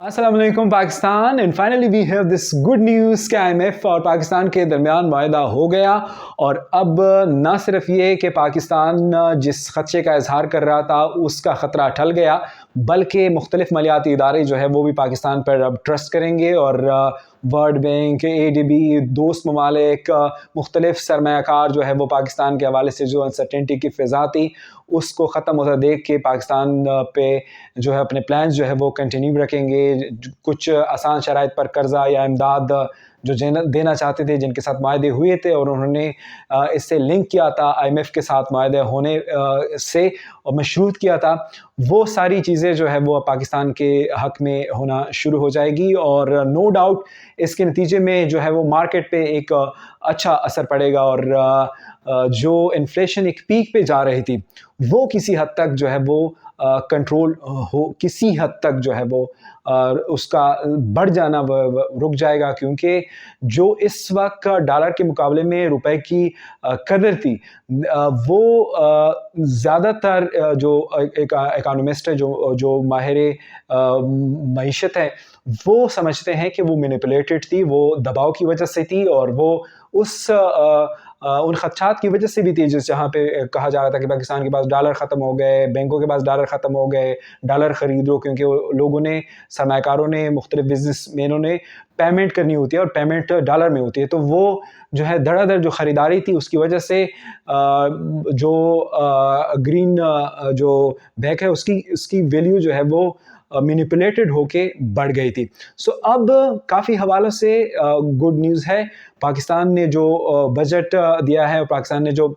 अस्सलाम वालेकुम Pakistan and finally we have this good news कि IMF और पाकिस्तान के दरमियान वायदा हो गया और अब न सिर्फ ये कि पाकिस्तान जिस खदशे का इजहार कर रहा था उसका ख़तरा टल गया, बल्कि मुख्तलिफ मालियाती इदारे जो है वो भी पाकिस्तान पर अब ट्रस्ट करेंगे और वर्ल्ड बैंक, ADB, दोस्त ममालिक, मुख्तलिफ सरमायाकार जो है वो पाकिस्तान के हवाले से जो अनसर्टेनिटी की फ़िज़ा थी उसको ख़त्म होता देख के पाकिस्तान पे जो है अपने प्लान्स जो है वो कंटिन्यू रखेंगे। कुछ आसान शराइत पर कर्ज़ा या इमदाद जो देना चाहते थे, जिनके साथ माहदे हुए थे और उन्होंने इससे लिंक किया था IMF के साथ माहदे होने से और मशरूत किया था, वो सारी चीज़ें जो है वो पाकिस्तान के हक़ में होना शुरू हो जाएगी और नो डाउट इसके नतीजे में जो है वो मार्केट पे एक अच्छा असर पड़ेगा और जो इन्फ्लेशन एक पीक पे जा रही थी वो किसी हद तक जो है वो कंट्रोल हो, किसी हद तक जो है वो उसका बढ़ जाना रुक जाएगा, क्योंकि जो इस वक्त डॉलर के मुकाबले में रुपए की कदर थी वो ज़्यादातर जो इकोनॉमिस्ट है, जो माहिर मईशत है, वो समझते हैं कि वो मैनिपुलेटेड थी, वो दबाव की वजह से थी और वो उन खदशात की वजह से भी थी जहाँ पे कहा जा रहा था कि पाकिस्तान के पास डॉलर ख़त्म हो गए, बैंकों के पास डॉलर ख़त्म हो गए, डॉलर ख़रीदो, क्योंकि लोगों ने, सरमायाकारों ने, मुख्तलिफ बिजनेसमैनों ने पेमेंट करनी होती है और पेमेंट डॉलर में होती है, तो वो जो है धड़ाधड़ जो ख़रीदारी थी उसकी वजह से जो ग्रीन जो बैक है उसकी वैल्यू जो है वो मैनिपुलेटेड होके बढ़ गई थी। सो अब काफ़ी हवालों से गुड न्यूज़ है। पाकिस्तान ने जो बजट दिया है और पाकिस्तान ने जो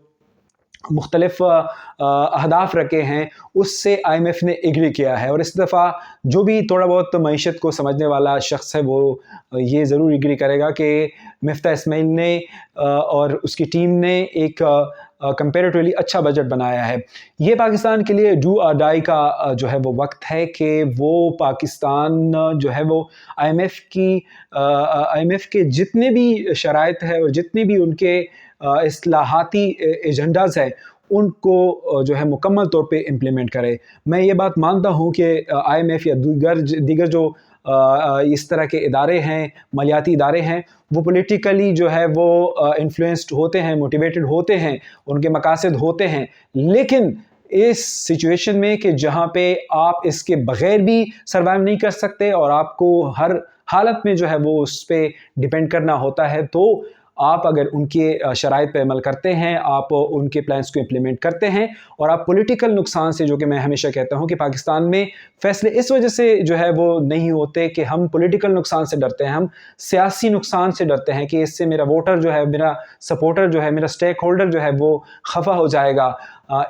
मुख्तलिफ अहदाफ रखे हैं उससे IMF ने एग्री किया है और इस दफ़ा जो भी थोड़ा बहुत मईशत को समझने वाला शख्स है वो ये ज़रूर एग्री करेगा कि मिफ्ता इस्माइल ने और उसकी टीम ने एक कंपैरेटिवली अच्छा बजट बनाया है। ये पाकिस्तान के लिए डू और डाई का जो है वो वक्त है कि वो पाकिस्तान जो है वो IMF के जितने भी शराइत है और जितने भी उनके इस्लाहाती एजेंडाज़ हैं उनको जो है मुकम्मल तौर पे इम्प्लीमेंट करे। मैं ये बात मानता हूँ कि IMF या दीगर जो इस तरह के इदारे हैं, मालियाती इदारे हैं, वो पॉलिटिकली जो है वो इन्फ्लुएंस्ड होते हैं, मोटिवेटेड होते हैं, उनके मकासद होते हैं, लेकिन इस सिचुएशन में कि जहाँ पे आप इसके बग़ैर भी सर्वाइव नहीं कर सकते और आपको हर हालत में जो है वो उस पे डिपेंड करना होता है, तो आप अगर उनके शराइत पे अमल करते हैं, आप उनके प्लान्स को इम्प्लीमेंट करते हैं और आप पॉलिटिकल नुकसान से, जो कि मैं हमेशा कहता हूं कि पाकिस्तान में फ़ैसले इस वजह से जो है वो नहीं होते कि हम पॉलिटिकल नुकसान से डरते हैं, हम सियासी नुकसान से डरते हैं कि इससे मेरा वोटर जो है, मेरा सपोर्टर जो है, मेरा स्टेक होल्डर जो है वो खफा हो जाएगा।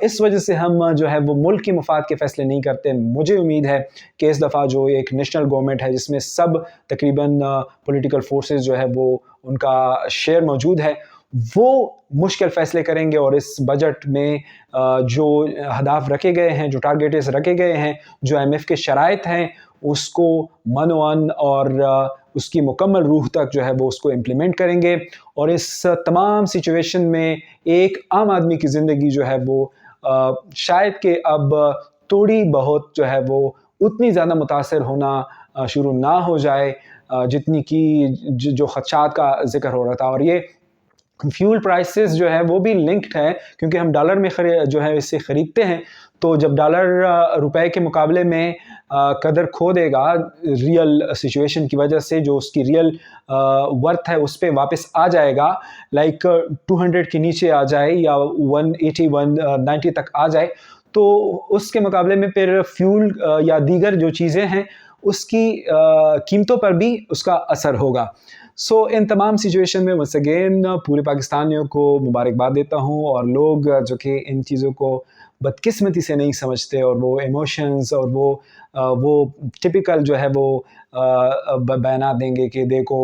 इस वजह से हम जो है वो मुल्क की मफाद के फ़ैसले नहीं करते। मुझे उम्मीद है कि इस दफ़ा जो एक नेशनल गवर्नमेंट है जिसमें सब तकरीबन पॉलिटिकल फोर्सेस जो है वो उनका शेयर मौजूद है, वो मुश्किल फ़ैसले करेंगे और इस बजट में जो अहदाफ रखे गए हैं, जो टारगेट्स रखे गए हैं, जो IMF के शराइत हैं, उसको मनोअन और उसकी मुकम्मल रूह तक जो है वो उसको इम्प्लीमेंट करेंगे और इस तमाम सिचुएशन में एक आम आदमी की ज़िंदगी जो है वो शायद कि अब थोड़ी बहुत जो है वो उतनी ज़्यादा मुतासर होना शुरू ना हो जाए जितनी कि जो खदशात का ज़िक्र हो रहा था। और ये फ्यूल प्राइसेस जो है वो भी लिंक्ड है, क्योंकि हम डॉलर में जो है इससे ख़रीदते हैं, तो जब डॉलर रुपए के मुकाबले में कदर खो देगा रियल सिचुएशन की वजह से, जो उसकी रियल वर्थ है उस पे वापस आ जाएगा, लाइक 200 के नीचे आ जाए या 180 190 तक आ जाए, तो उसके मुकाबले में फिर फ्यूल या दीगर जो चीज़ें हैं उसकी कीमतों पर भी उसका असर होगा। सो इन तमाम सिचुएशन में वंस अगेन पूरे पाकिस्तानियों को मुबारकबाद देता हूँ और लोग जो कि इन चीज़ों को बदकिस्मती से नहीं समझते और वो इमोशंस और वो टिपिकल जो है वो बयाना देंगे कि देखो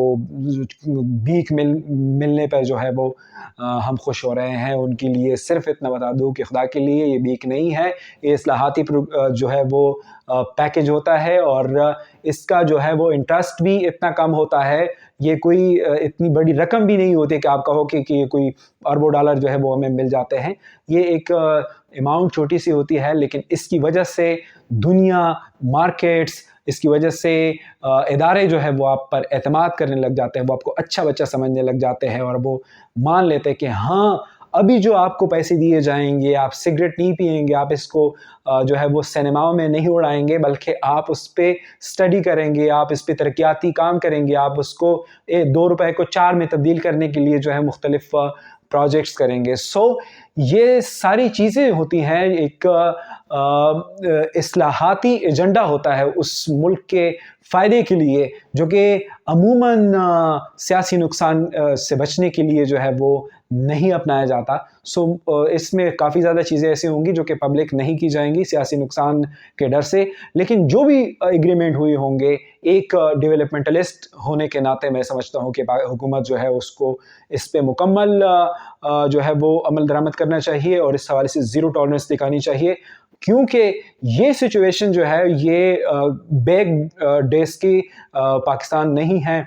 भीख मिलने पर जो है वो हम खुश हो रहे हैं, उनके लिए सिर्फ इतना बता दूं कि खुदा के लिए ये भीख नहीं है, ये इस्लाहाती जो है वो पैकेज होता है और इसका जो है वो इंटरेस्ट भी इतना कम होता है, ये कोई इतनी बड़ी रकम भी नहीं होती कि आप कहो कि कोई अरबों डॉलर जो है वो हमें मिल जाते हैं। ये एक अमाउंट छोटी सी होती है, लेकिन इसकी वजह से دنیا، مارکیٹس، اس کی وجہ سے ادارے جو ہے وہ آپ پر اعتماد کرنے لگ جاتے ہیں، وہ آپ کو اچھا بچہ سمجھنے لگ جاتے ہیں اور وہ مان لیتے ہیں کہ ہاں ابھی جو آپ کو پیسے دیے جائیں گے، آپ سگریٹ نہیں پئیں گے، آپ اس کو جو ہے وہ سینماؤں میں نہیں اڑائیں گے، بلکہ آپ اس پہ اسٹڈی کریں گے، آپ اس پہ ترقیاتی کام کریں گے، آپ اس کو 2 روپے کو 4 میں تبدیل کرنے کے لیے جو ہے مختلف پروجیکٹس کریں گے۔ یہ ساری چیزیں ہوتی ہیں، ایک اصلاحاتی ایجنڈا ہوتا ہے اس ملک کے فائدے کے لیے، جو کہ عموماً سیاسی نقصان سے بچنے کے لیے جو ہے وہ نہیں اپنایا جاتا۔ اس میں کافی زیادہ چیزیں ایسی ہوں گی جو کہ پبلک نہیں کی جائیں گی سیاسی نقصان کے ڈر سے، لیکن جو بھی ایگریمنٹ ہوئے ہوں گے، ایک ڈیولپمنٹلسٹ ہونے کے ناطے میں سمجھتا ہوں کہ حکومت جو ہے اس کو اس پہ مکمل جو ہے وہ عمل درآمد کرنا چاہیے اور اس حوالے سے زیرو ٹالرنس دکھانی چاہیے، کیونکہ یہ سچویشن جو ہے یہ بیک ڈیز کی پاکستان نہیں ہے۔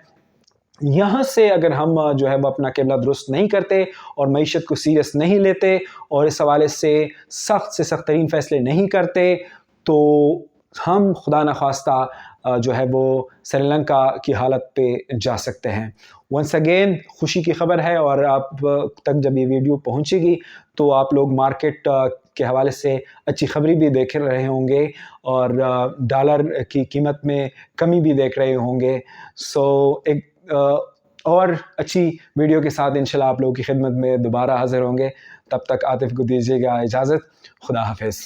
یہاں سے اگر ہم جو ہے وہ اپنا قبلہ درست نہیں کرتے اور معیشت کو سیریس نہیں لیتے اور اس حوالے سے سخت ترین فیصلے نہیں کرتے، تو ہم خدا نخواستہ جو ہے وہ سری لنکا کی حالت پہ جا سکتے ہیں۔ ونس اگین خوشی کی خبر ہے، اور آپ تک جب یہ ویڈیو پہنچے گی تو آپ لوگ مارکیٹ کے حوالے سے اچھی خبری بھی دیکھ رہے ہوں گے اور ڈالر کی قیمت میں کمی بھی دیکھ رہے ہوں گے۔ ایک اور اچھی ویڈیو کے ساتھ انشاءاللہ آپ لوگوں کی خدمت میں دوبارہ حاضر ہوں گے۔ تب تک عاطف کو دیجیے گا اجازت۔ خدا حافظ۔